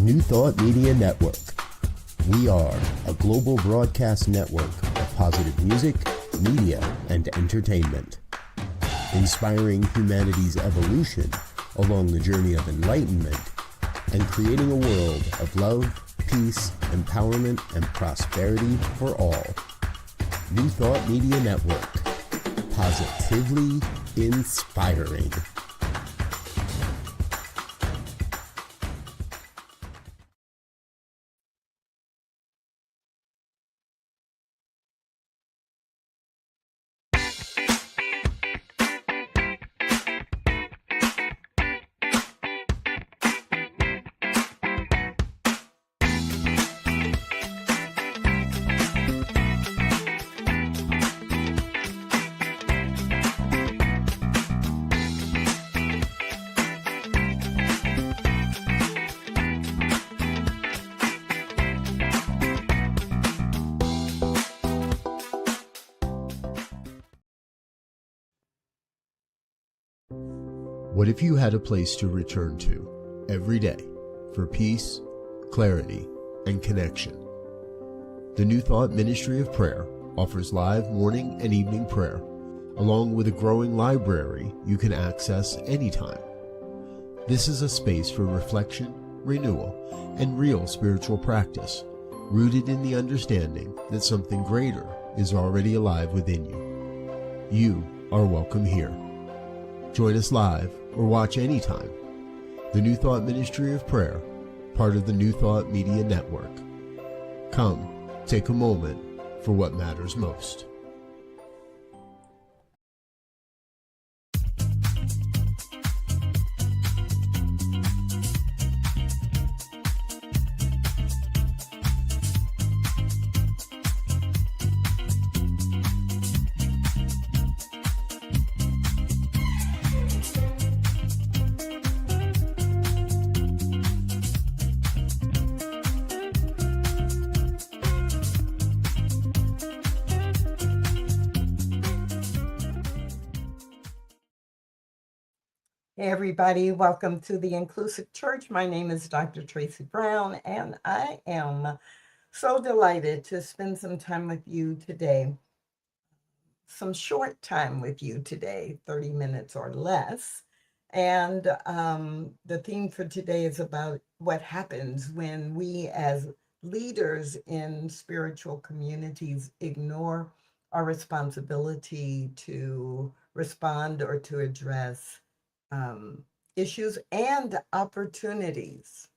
New Thought Media Network. We are a global broadcast network of positive music, media, and entertainment, inspiring humanity's evolution along the journey of enlightenment and creating a world of love, peace, empowerment, and prosperity for all. New Thought Media Network. Positively inspiring. What if you had a place to return to every day for peace, clarity, and connection? The New Thought Ministry of Prayer offers live morning and evening prayer, along with a growing library you can access anytime. This is a space for reflection, renewal, and real spiritual practice, rooted in the understanding that something greater is already alive within you. You are welcome here. Join us live or watch anytime. The New Thought Ministry of Prayer, part of the New Thought Media Network. Come, take a moment for what matters most. Hey everybody, welcome to the Inclusive Church. My name is Dr. Tracy Brown, and I am so delighted to spend some time with you today. Some short time with you today, 30 minutes or less. And the theme for today is about what happens when we as leaders in spiritual communities ignore our responsibility to respond or to address issues and opportunities.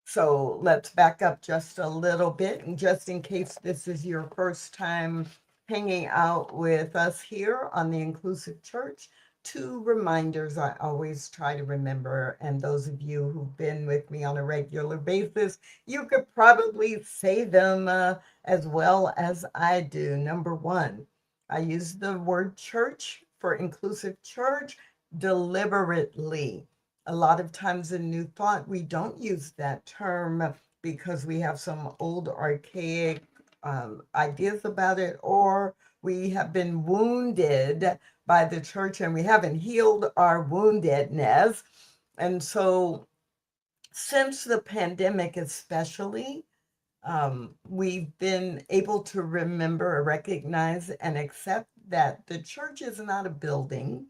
So let's back up just a little bit, and just in case this is your first time hanging out with us here on the Inclusive Church, two reminders I always try to remember, and those of you who've been with me on a regular basis, you could probably say them as well as I do. Number one, I use the word church for Inclusive Church deliberately. A lot of times in New Thought, we don't use that term because we have some old archaic ideas about it, or we have been wounded by the church and we haven't healed our woundedness. And so since the pandemic especially, we've been able to remember, recognize, and accept that the church is not a building.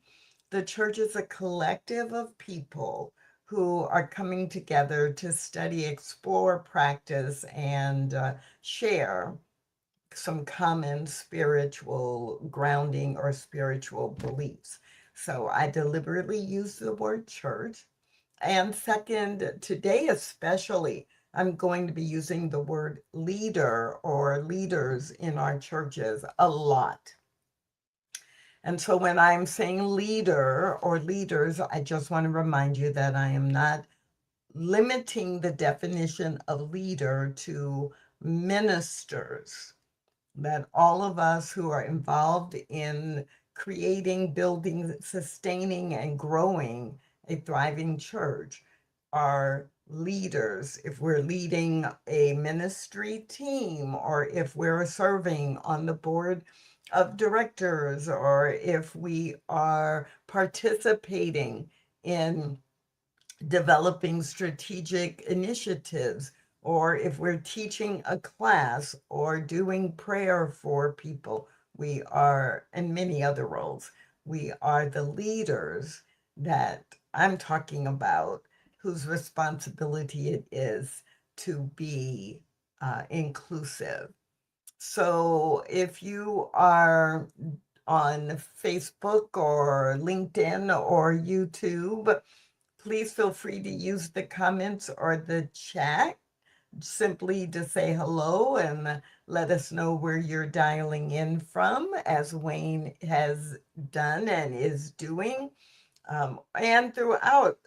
The church is a collective of people who are coming together to study, explore, practice, and share some common spiritual grounding or spiritual beliefs. So I deliberately use the word church. And second, today especially, I'm going to be using the word leader or leaders in our churches a lot. And so when I'm saying leader or leaders, I just want to remind you that I am not limiting the definition of leader to ministers, that all of us who are involved in creating, building, sustaining, and growing a thriving church are leaders. If we're leading a ministry team, or if we're serving on the board of directors, or if we are participating in developing strategic initiatives, or if we're teaching a class or doing prayer for people, we are, and many other roles, we are the leaders that I'm talking about, whose responsibility it is to be inclusive. So if you are on Facebook or LinkedIn or YouTube, please feel free to use the comments or the chat simply to say hello and let us know where you're dialing in from, as Wayne has done and is doing. And throughout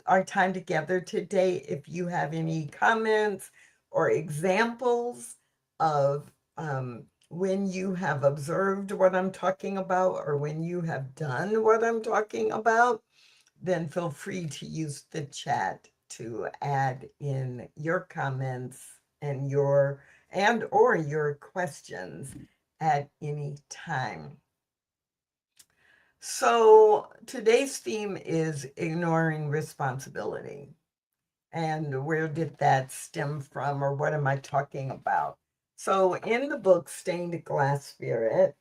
our time together today, if you have any comments or examples of when you have observed what I'm talking about or when you have done what I'm talking about, then feel free to use the chat to add in your comments and your questions at any time. So today's theme is ignoring responsibility. And where did that stem from, or what am I talking about? So in the book Stained Glass Spirit,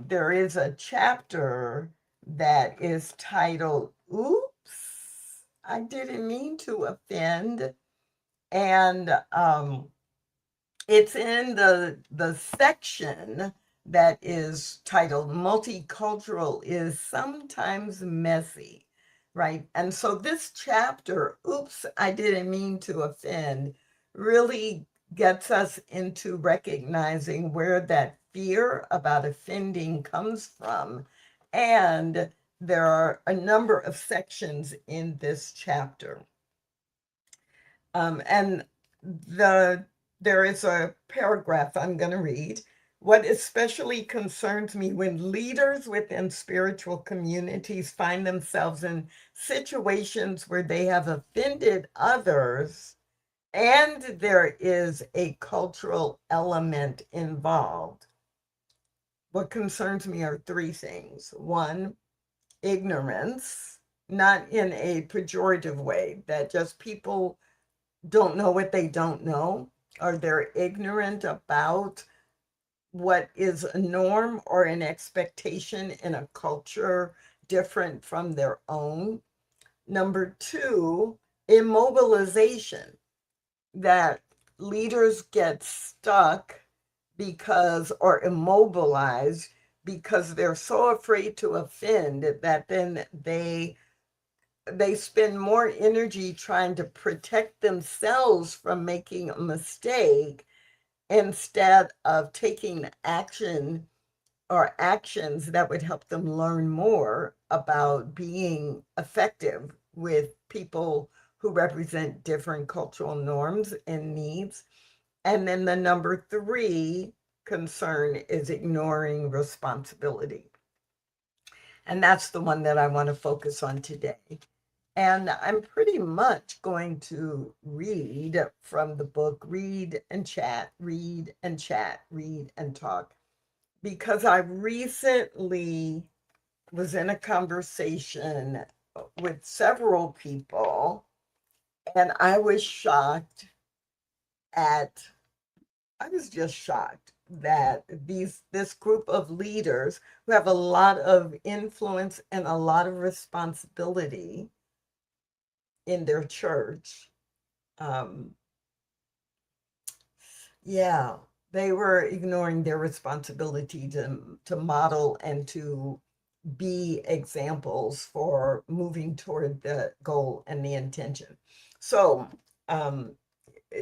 there is a chapter that is titled, Oops, I didn't mean to offend. And it's in the section that is titled Multicultural is Sometimes Messy, right? And so this chapter, Oops, I didn't mean to offend, really gets us into recognizing where that fear about offending comes from. And there are a number of sections in this chapter. And there is a paragraph I'm going to read. What especially concerns me when leaders within spiritual communities find themselves in situations where they have offended others and there is a cultural element involved. What concerns me are three things. One, ignorance, not in a pejorative way, that just people don't know what they don't know, or they're ignorant about what is a norm or an expectation in a culture different from their own. Number two, immobilization, that leaders get stuck because, or immobilized because they're so afraid to offend that then they spend more energy trying to protect themselves from making a mistake instead of taking action or actions that would help them learn more about being effective with people who represent different cultural norms and needs. And then the number three concern is ignoring responsibility. And that's the one that I want to focus on today. And I'm pretty much going to read from the book, Read and Chat, Read and Chat, Read and Talk, because I recently was in a conversation with several people, and I was just shocked that this group of leaders who have a lot of influence and a lot of responsibility in their church, yeah, they were ignoring their responsibility to model and to be examples for moving toward the goal and the intention. So,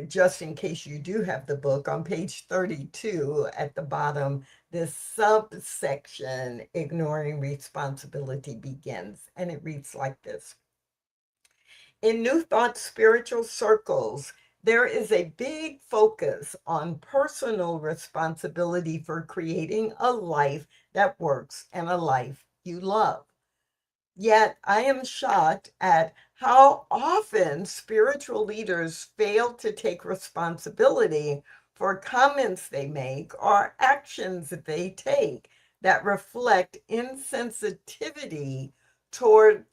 just in case you do have the book, on page 32 at the bottom, this subsection, Ignoring Responsibility, begins, and it reads like this. In New Thought spiritual circles, there is a big focus on personal responsibility for creating a life that works and a life you love. Yet I am shocked at how often spiritual leaders fail to take responsibility for comments they make or actions that they take that reflect insensitivity toward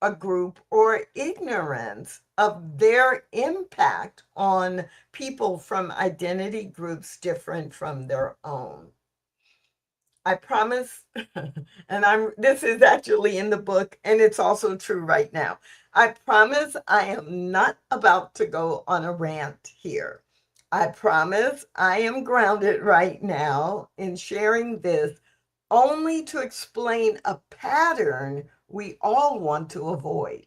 a group or ignorance of their impact on people from identity groups different from their own. I promise, and this is actually in the book, and it's also true right now. I promise I am not about to go on a rant here. I promise I am grounded right now in sharing this only to explain a pattern we all want to avoid.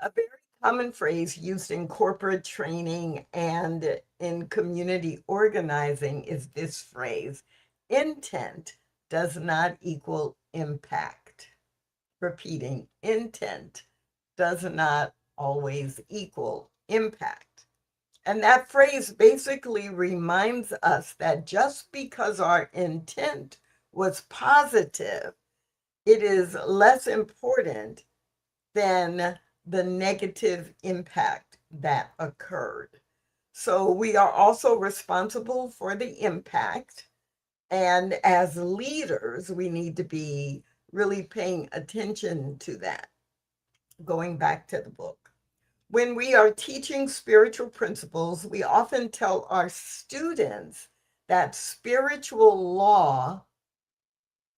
A very common phrase used in corporate training and in community organizing is this phrase: intent does not equal impact. Repeating, intent does not always equal impact. And that phrase basically reminds us that just because our intent was positive, it is less important than the negative impact that occurred. So we are also responsible for the impact. And as leaders, we need to be really paying attention to that. Going back to the book. When we are teaching spiritual principles, we often tell our students that spiritual law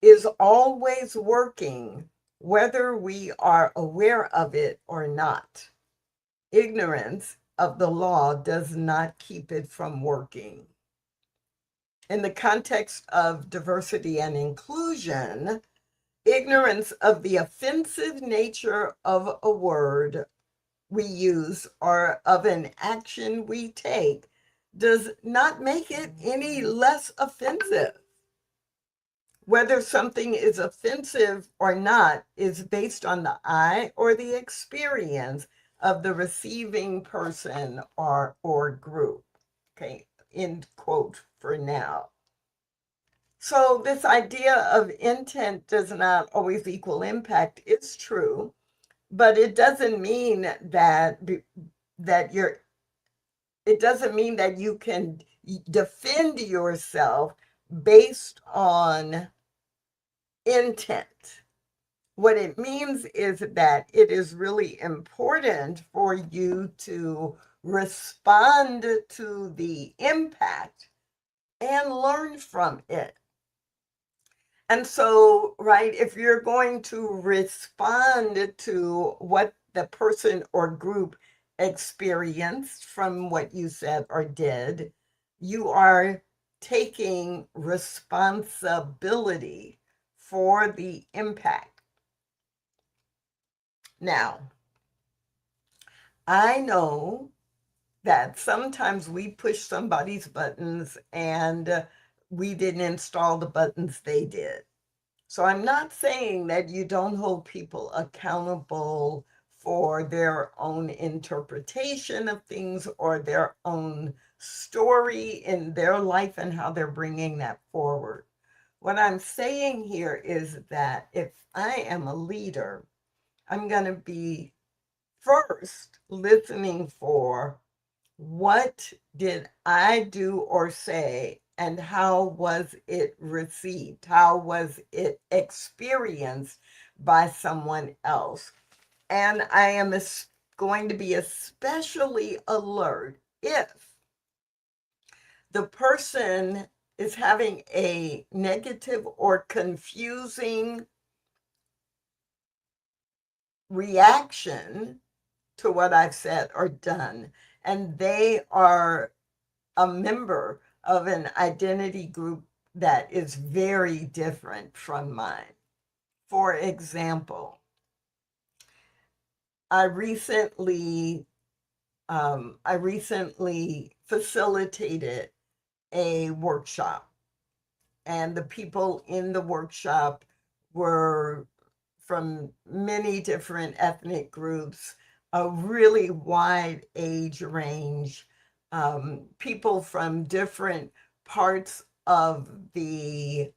is always working, whether we are aware of it or not. Ignorance of the law does not keep it from working. In the context of diversity and inclusion, ignorance of the offensive nature of a word we use or of an action we take does not make it any less offensive. Whether something is offensive or not is based on the eye or the experience of the receiving person or group. Okay, end quote for now. So this idea of intent does not always equal impact is true, but it doesn't mean that you're it doesn't mean that you can defend yourself based on intent. What it means is that it is really important for you to respond to the impact and learn from it. And so, right, if you're going to respond to what the person or group experienced from what you said or did, you are taking responsibility for the impact. Now, I know that sometimes we push somebody's buttons and we didn't install the buttons they did. So I'm not saying that you don't hold people accountable for their own interpretation of things or their own story in their life and how they're bringing that forward. What I'm saying here is that if I am a leader, I'm going to be first listening for what did I do or say, and how was it received? How was it experienced by someone else? And I am going to be especially alert if the person is having a negative or confusing reaction to what I've said or done, and they are a member of an identity group that is very different from mine. For example, I recently facilitated a workshop, and the people in the workshop were from many different ethnic groups, a really wide age range, people from different parts of the,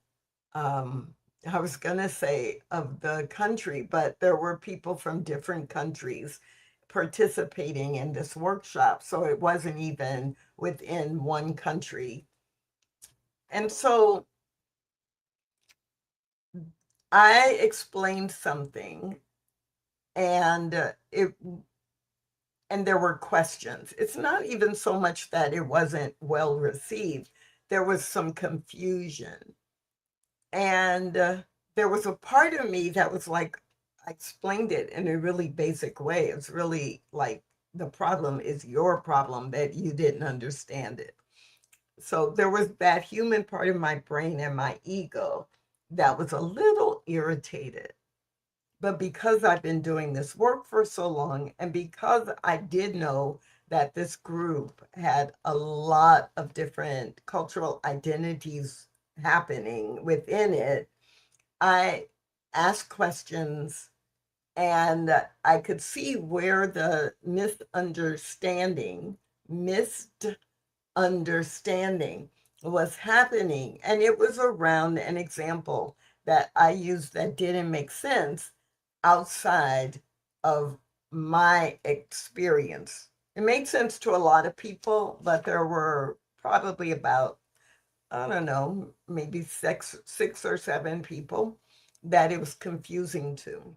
I was going to say of the country, but there were people from different countries participating in this workshop. So it wasn't even within one country. And so I explained something and and there were questions. It's not even so much that it wasn't well received. There was some confusion. And there was a part of me that was like, I explained it in a really basic way. It's really like the problem is your problem that you didn't understand it. So there was that human part of my brain and my ego that was a little irritated. But because I've been doing this work for so long, and because I did know that this group had a lot of different cultural identities happening within it, I asked questions and I could see where the misunderstanding was happening. And it was around an example that I used that didn't make sense outside of my experience. It made sense to a lot of people, but there were probably about, I don't know, maybe six or seven people that it was confusing to.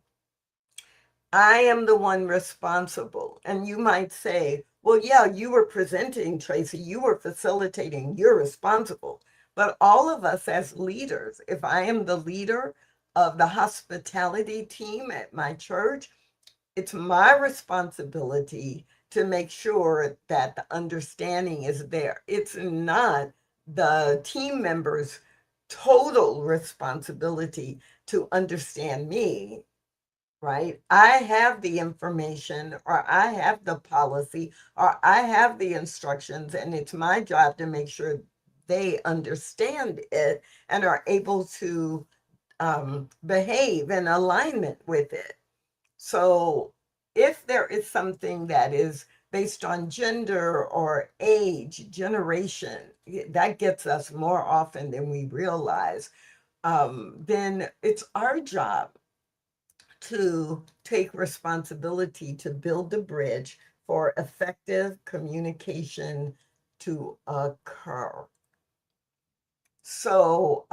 I am the one responsible. And you might say, well, yeah, you were presenting, Tracy, you were facilitating, you're responsible. But all of us as leaders, if I am the leader of the hospitality team at my church, it's my responsibility to make sure that the understanding is there. It's not the team members' total responsibility to understand me, right? I have the information, or I have the policy, or I have the instructions, and it's my job to make sure they understand it and are able to behave in alignment with it. So if there is something that is based on gender or age, generation, that gets us more often than we realize, then it's our job to take responsibility to build a bridge for effective communication to occur. So,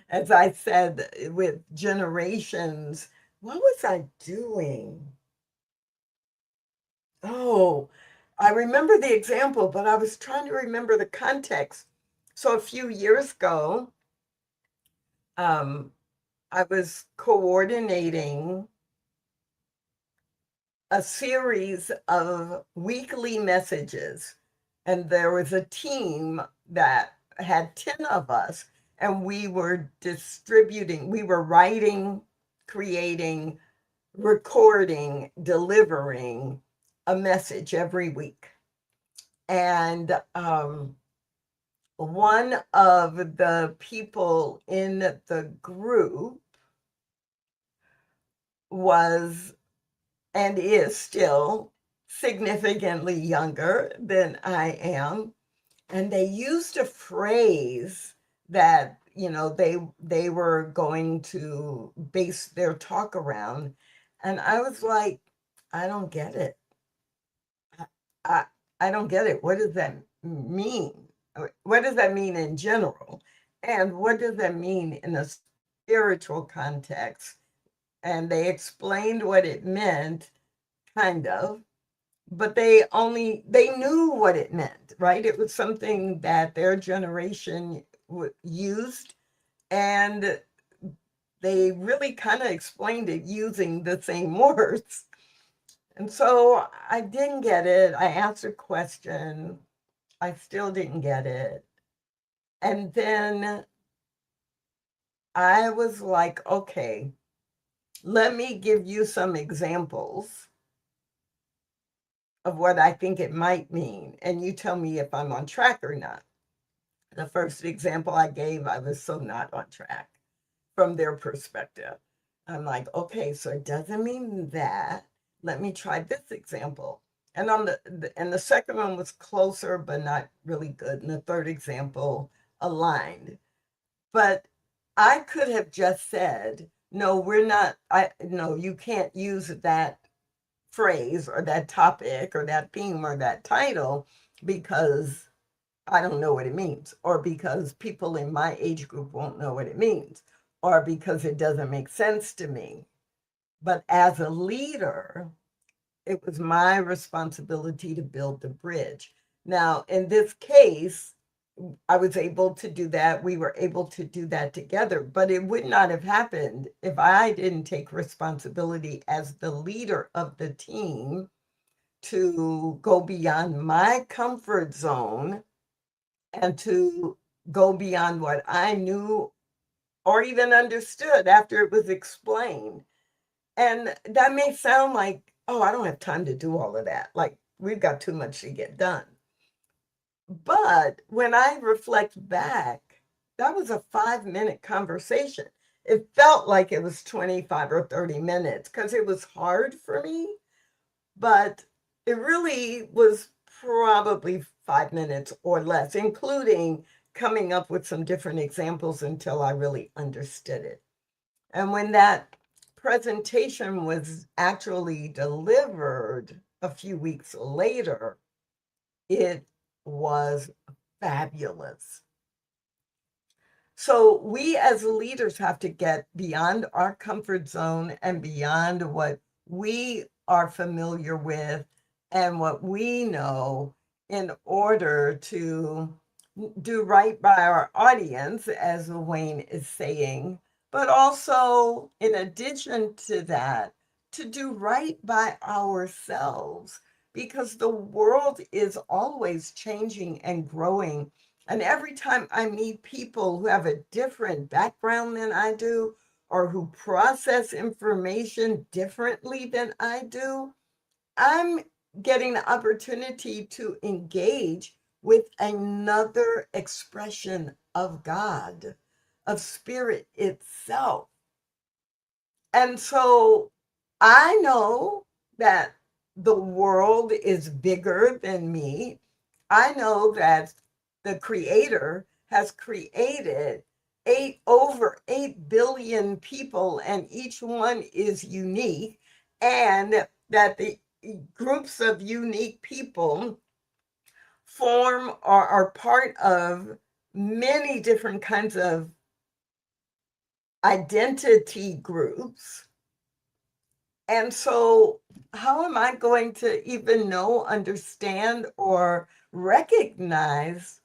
as I said, with generations, what was I doing? Oh, I remember the example, but I was trying to remember the context. So a few years ago, um, I was coordinating a series of weekly messages, and there was a team that had 10 of us, and we were distributing, we were writing, creating, recording, delivering a message every week. And one of the people in the group was and is still significantly younger than I am. And they used a phrase that, they were going to base their talk around. And I was like, I don't get it. I, I don't get it. What does that mean? What does that mean in general? And what does that mean in a spiritual context? And they explained what it meant, kind of, but they knew what it meant, right? It was something that their generation used, and they really kind of explained it using the same words. And so I didn't get it. I asked a question. I still didn't get it. And then I was like, okay, let me give you some examples of what I think it might mean. And you tell me if I'm on track or not. The first example I gave, I was so not on track from their perspective. I'm like, okay, so it doesn't mean that. Let me try this example. And on the second one was closer, but not really good. And the third example aligned. But I could have just said, no, we're not, no, you can't use that phrase or that topic or that theme or that title because I don't know what it means, or because people in my age group won't know what it means, or because it doesn't make sense to me. But as a leader, it was my responsibility to build the bridge. Now, in this case, I was able to do that. We were able to do that together, but it would not have happened if I didn't take responsibility as the leader of the team to go beyond my comfort zone and to go beyond what I knew or even understood after it was explained. And that may sound like, oh, I don't have time to do all of that. Like, we've got too much to get done. But when I reflect back, that was a 5-minute conversation. It felt like it was 25 or 30 minutes because it was hard for me, but it really was probably 5 minutes or less, including coming up with some different examples until I really understood it. And when that presentation was actually delivered a few weeks later, it was fabulous. So we as leaders have to get beyond our comfort zone and beyond what we are familiar with and what we know in order to do right by our audience, as Wayne is saying, but also, in addition to that, to do right by ourselves, because the world is always changing and growing. And every time I meet people who have a different background than I do, or who process information differently than I do, I'm getting the opportunity to engage with another expression of God, of Spirit itself. And so I know that the world is bigger than me. I know that the Creator has created over 8 billion people, and each one is unique, and that the groups of unique people form or are part of many different kinds of identity groups. And so, how am I going to even know, understand, or recognize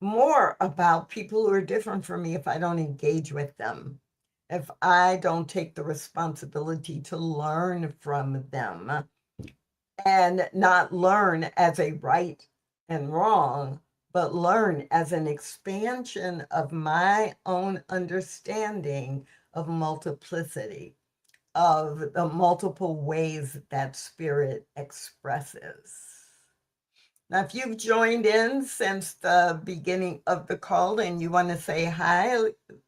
more about people who are different from me if I don't engage with them? If I don't take the responsibility to learn from them and not learn as a right and wrong, but learn as an expansion of my own understanding of multiplicity, of the multiple ways that Spirit expresses. Now, if you've joined in since the beginning of the call and you want to say hi,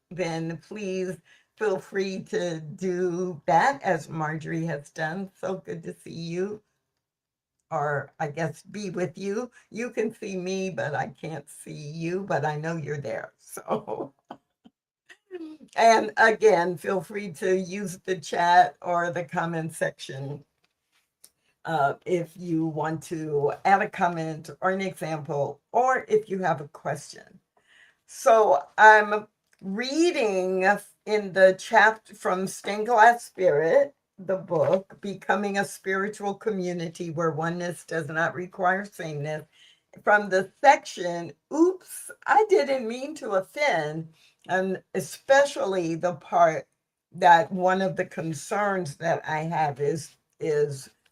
then please feel free to do that, as Marjorie has done. So good to see you, or I guess be with you. You can see me, but I can't see you, but I know you're there. So, and again, feel free to use the chat or the comment section if you want to add a comment or an example, or if you have a question. So I'm reading in the chapter from Stained Glass Spirit, the book, Becoming a Spiritual Community Where Oneness Does Not Require Sameness, from the section, Oops, I Didn't Mean to Offend, and especially the part that one of the concerns that I have is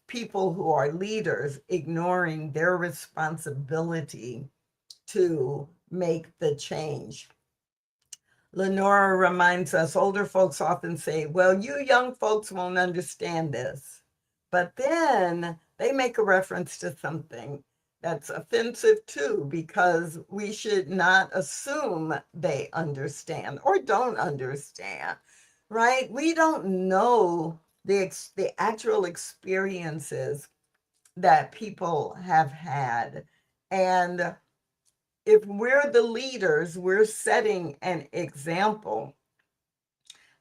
people who are leaders ignoring their responsibility to make the change. Lenora reminds us, older folks often say, well, you young folks won't understand this. But then they make a reference to something that's offensive too, because we should not assume they understand or don't understand, right? We don't know the actual experiences that people have had. And if we're the leaders, we're setting an example.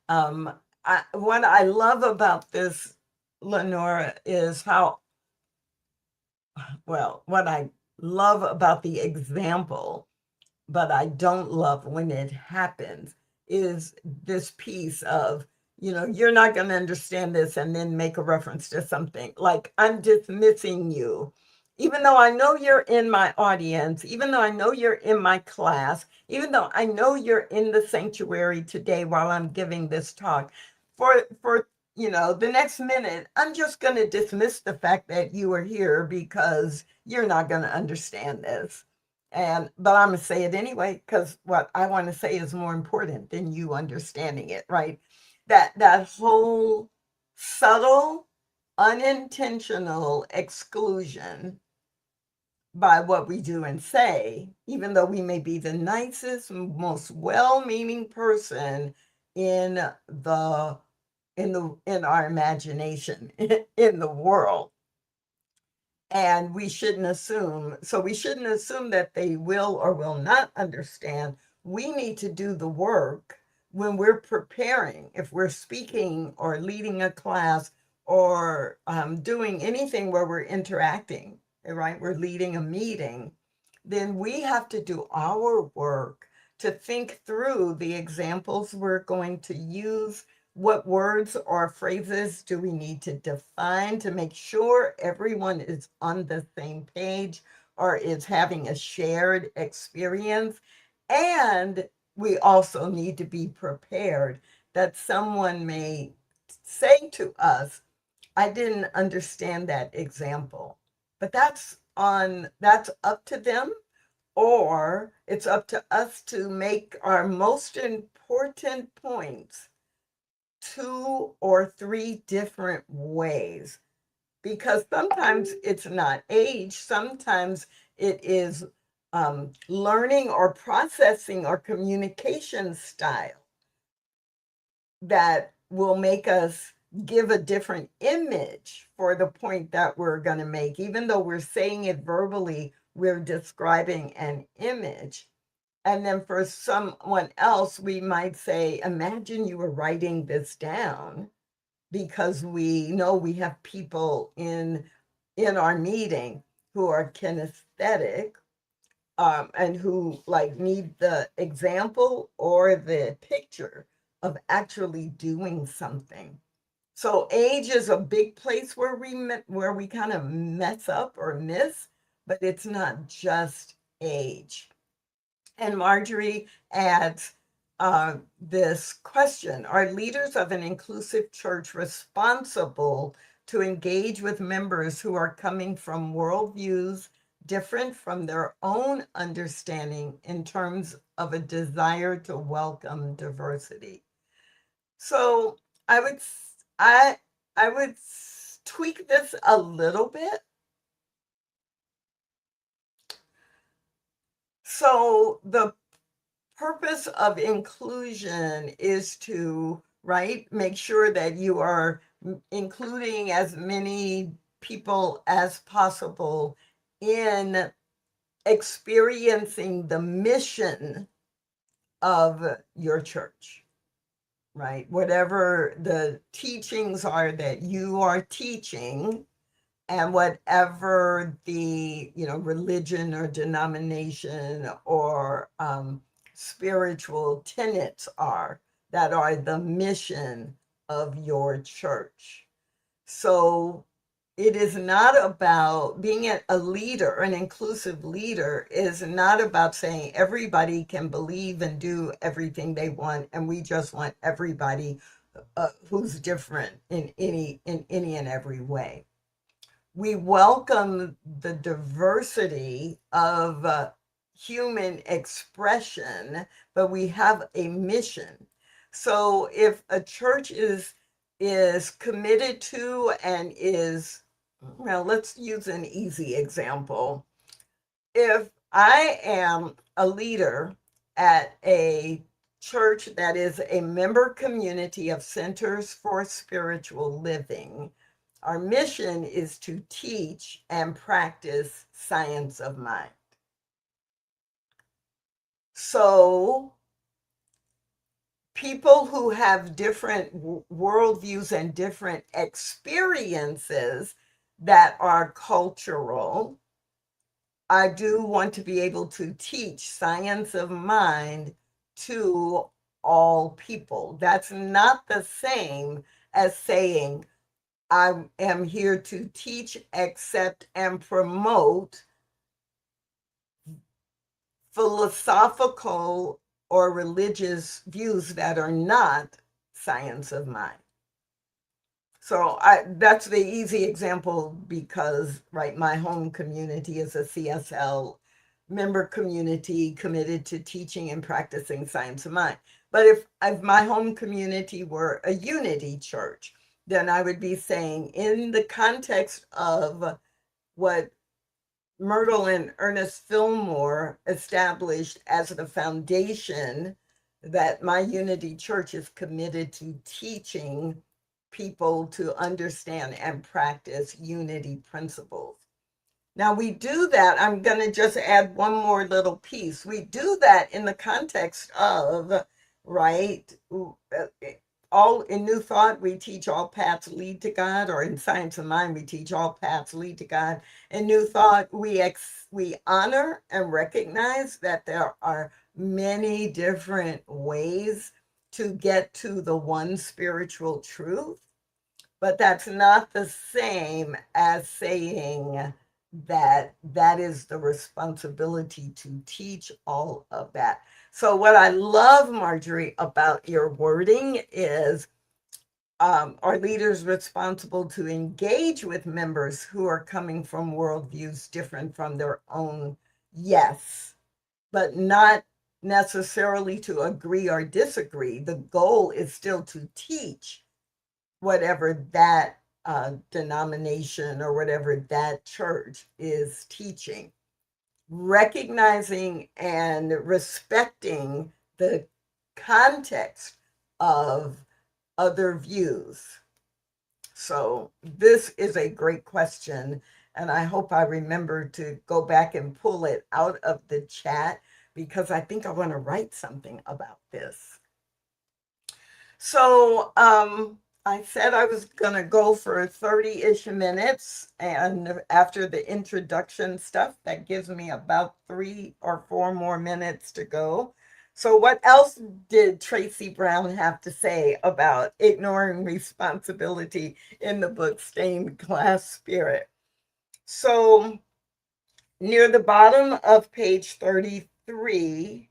What I love about this, Lenora, is what I love about the example, but I don't love when it happens, is this piece of you're not going to understand this, and then make a reference to something. Like, I'm dismissing you. Even though I know you're in my audience, even though I know you're in my class, even though I know you're in the sanctuary today while I'm giving this talk, for the next minute, I'm just going to dismiss the fact that you are here because you're not going to understand this. But I'm going to say it anyway, because what I want to say is more important than you understanding it, right? That whole subtle, unintentional exclusion by what we do and say, even though we may be the nicest, most well-meaning person in our imagination in the world. And we shouldn't assume that they will or will not understand. We need to do the work when we're preparing, if we're speaking or leading a class or doing anything where we're interacting, right? We're leading a meeting, then we have to do our work to think through the examples we're going to use. What words or phrases do we need to define to make sure everyone is on the same page or is having a shared experience? And we also need to be prepared that someone may say to us, I didn't understand that example. But that's up to them, or it's up to us to make our most important points 2 or 3 different ways, because sometimes it's not age, sometimes it is learning or processing or communication style that will make us give a different image for the point that we're going to make. Even though we're saying it verbally, we're describing an image. And then for someone else, we might say, imagine you were writing this down, because we know we have people in our meeting who are kinesthetic, and who need the example or the picture of actually doing something. So age is a big place where we kind of mess up or miss, but it's not just age. And Marjorie adds this question: are leaders of an inclusive church responsible to engage with members who are coming from worldviews different from their own understanding in terms of a desire to welcome diversity? So I would I would tweak this a little bit. So the purpose of inclusion is to, right, make sure that you are including as many people as possible in experiencing the mission of your church, right? Whatever the teachings are that you are teaching, and whatever the religion or denomination or spiritual tenets are that are the mission of your church. So it is not about being a leader. An inclusive leader is not about saying everybody can believe and do everything they want, and we just want everybody who's different in any and every way. We welcome the diversity of human expression, but we have a mission. So if a church is committed to and is, well, let's use an easy example. If I am a leader at a church that is a member community of Centers for Spiritual Living, our mission is to teach and practice science of mind. So people who have different worldviews and different experiences that are cultural, I do want to be able to teach science of mind to all people. That's not the same as saying, I am here to teach, accept, and promote philosophical or religious views that are not science of mind. So that's the easy example because, right, my home community is a CSL member community committed to teaching and practicing science of mind. But if my home community were a unity church, then I would be saying, in the context of what Myrtle and Ernest Fillmore established as the foundation, that my Unity Church is committed to teaching people to understand and practice unity principles. Now, we do that. I'm going to just add one more little piece. We do that in the context of, right, all in New Thought, we teach all paths lead to God, or in Science of Mind, we teach all paths lead to God. In New Thought, we honor and recognize that there are many different ways to get to the one spiritual truth, but that's not the same as saying that that is the responsibility to teach all of that. So what I love, Marjorie, about your wording is, are leaders responsible to engage with members who are coming from worldviews different from their own? Yes, but not necessarily to agree or disagree. The goal is still to teach whatever that denomination or whatever that church is teaching, recognizing and respecting the context of other views. So this is a great question, and I hope I remember to go back and pull it out of the chat, because I think I want to write something about this. So I said I was going to go for 30-ish minutes, and after the introduction stuff, that gives me about 3 or 4 more minutes to go. So what else did Tracy Brown have to say about ignoring responsibility in the book Stained Glass Spirit? So near the bottom of page 33,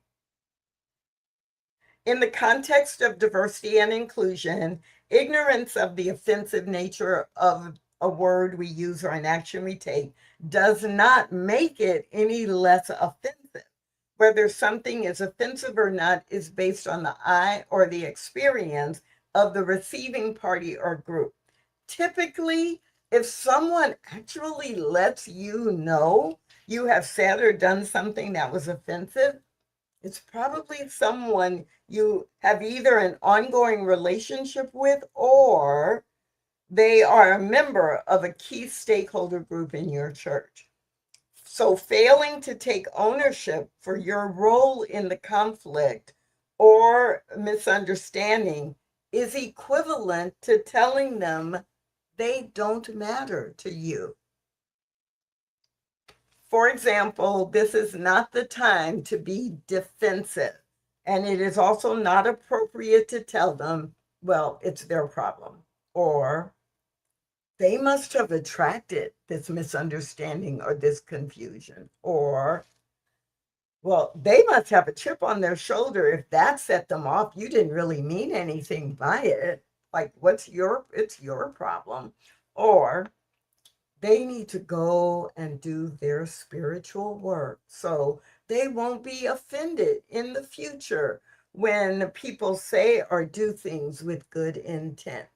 in the context of diversity and inclusion, ignorance of the offensive nature of a word we use or an action we take does not make it any less offensive. Whether something is offensive or not is based on the eye or the experience of the receiving party or group. Typically, if someone actually lets you know you have said or done something that was offensive, it's probably someone you have either an ongoing relationship with, or they are a member of a key stakeholder group in your church. So failing to take ownership for your role in the conflict or misunderstanding is equivalent to telling them they don't matter to you. For example, this is not the time to be defensive, and it is also not appropriate to tell them, well, it's their problem, or they must have attracted this misunderstanding or this confusion, or, well, they must have a chip on their shoulder if that set them off. You didn't really mean anything by it. Like, it's your problem. Or they need to go and do their spiritual work so they won't be offended in the future when people say or do things with good intent.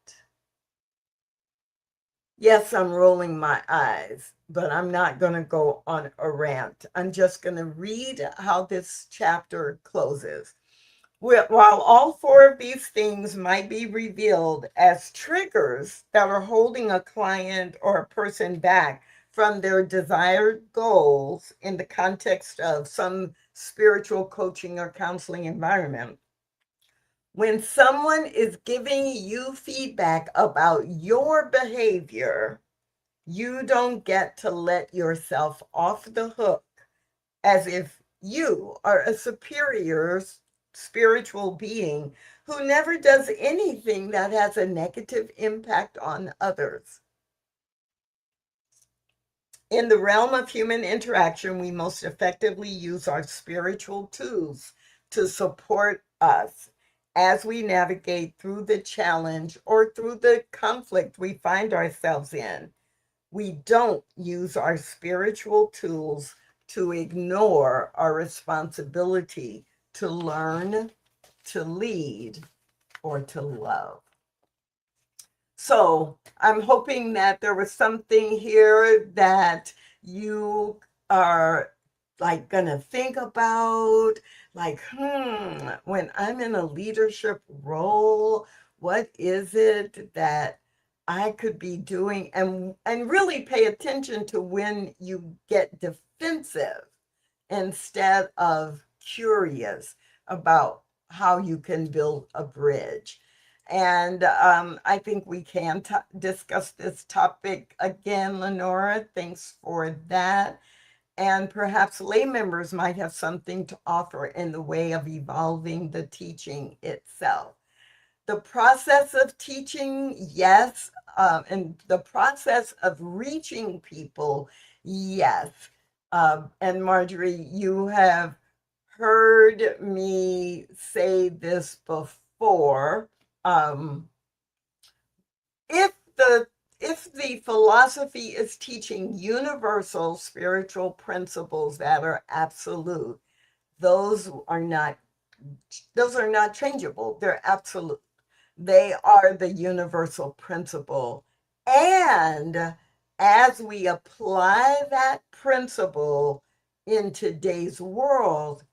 Yes, I'm rolling my eyes, but I'm not going to go on a rant. I'm just going to read how this chapter closes. While all 4 of these things might be revealed as triggers that are holding a client or a person back from their desired goals in the context of some spiritual coaching or counseling environment, when someone is giving you feedback about your behavior, you don't get to let yourself off the hook as if you are a superior spiritual being who never does anything that has a negative impact on others. In the realm of human interaction, we most effectively use our spiritual tools to support us as we navigate through the challenge or through the conflict we find ourselves in. We don't use our spiritual tools to ignore our responsibility to learn, to lead, or to love. So I'm hoping that there was something here that you are like gonna think about, like, when I'm in a leadership role, what is it that I could be doing? And really pay attention to when you get defensive instead of curious about how you can build a bridge. And I think we can discuss this topic again, Lenora. Thanks for that. And perhaps lay members might have something to offer in the way of evolving the teaching itself. The process of teaching, yes, and the process of reaching people, yes. And Marjorie, you have heard me say this before. If the philosophy is teaching universal spiritual principles that are absolute, those are not changeable. They're absolute. They are the universal principle. And as we apply that principle in today's world,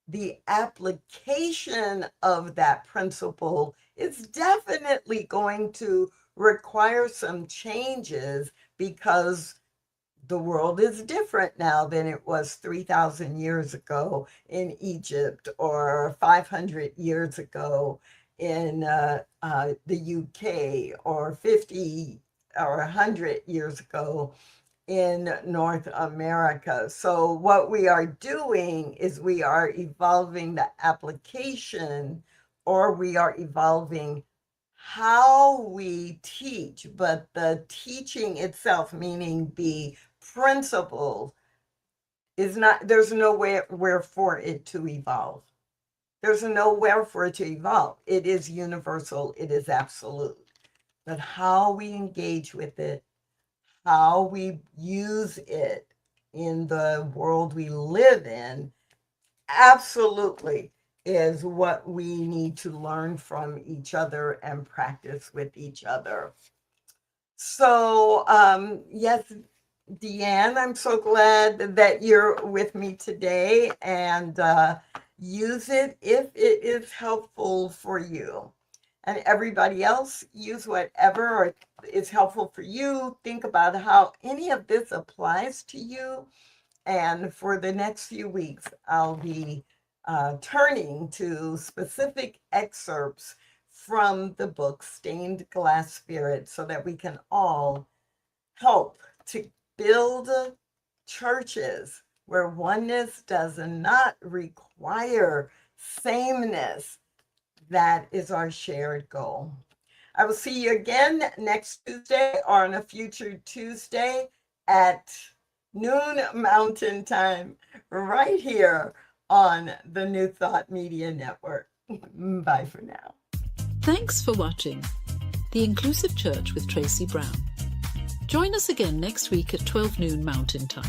the application of that principle is definitely going to require some changes because the world is different now than it was 3,000 years ago in Egypt or 500 years ago in the UK or 50 or 100 years ago in North America. So what we are doing is we are evolving the application, or we are evolving how we teach, but the teaching itself, meaning the principles, is not, there's nowhere for it to evolve. There's nowhere for it to evolve. It is universal, it is absolute. But how we engage with it, how we use it in the world we live in, absolutely is what we need to learn from each other and practice with each other. So, yes, Deanne, I'm so glad that you're with me today, and use it if it is helpful for you. And everybody else, use whatever is helpful for you. Think about how any of this applies to you. And for the next few weeks, I'll be turning to specific excerpts from the book Stained Glass Spirit so that we can all help to build churches where oneness does not require sameness. That is our shared goal. I will see you again next Tuesday or on a future Tuesday at noon Mountain Time, right here on the New Thought Media Network. Bye for now. Thanks for watching The Inclusive Church with Tracy Brown. Join us again next week at 12 noon Mountain Time.